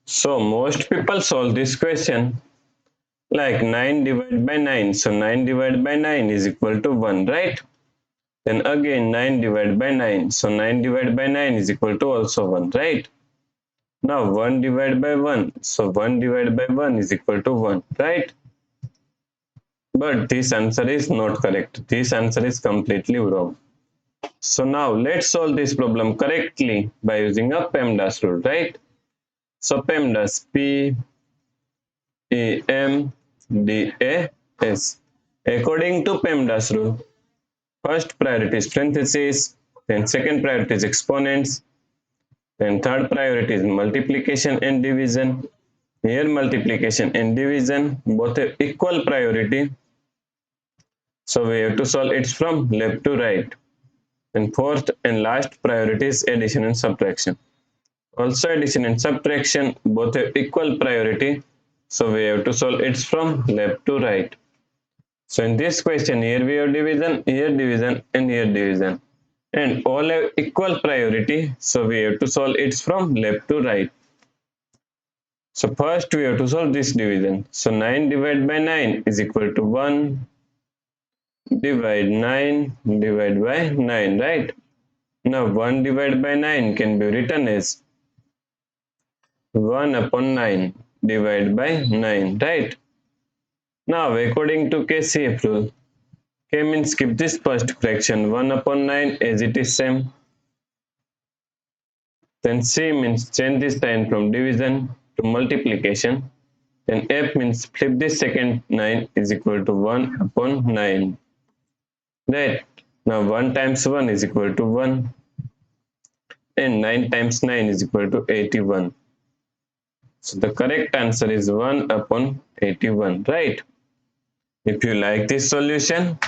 So most people solve this question like 9 divided by 9. So 9 divided by 9 is equal to 1, right? Then again 9 divided by 9. So 9 divided by 9 is equal to also 1, right? Now 1 divided by 1. So 1 divided by 1 is equal to 1, right? But this answer is not correct. This answer is completely wrong. So now let's solve this problem correctly by using a PEMDAS rule, right? So PEMDAS, P-E-M-D-A-S. According to PEMDAS rule, first priority is parentheses, then second priority is exponents, then third priority is multiplication and division. Here multiplication and division both have equal priority. So we have to solve it from left to right. And fourth and last priority is addition and subtraction. Also addition and subtraction both have equal priority. So we have to solve it from left to right. So in this question, here we have division, and here division. And all have equal priority. So we have to solve it from left to right. So first we have to solve this division. So 9 divided by 9 is equal to 1 divide 9 divided by 9, right? Now 1 divided by 9 can be written as 1 upon 9 divided by 9, right? Now according to KCF rule, K means skip this first fraction 1 upon 9 as it is same. Then C means change this sign from division to multiplication. Then F means flip this second 9 is equal to 1 upon 9. Right? Now 1 times 1 is equal to 1 and 9 times 9 is equal to 81. So the correct answer is 1 upon 81, right? If you like this solution,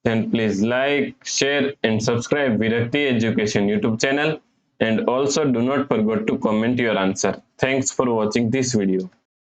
then please like, share and subscribe Virakti Education YouTube channel, and also do not forget to comment your answer. Thanks for watching this video.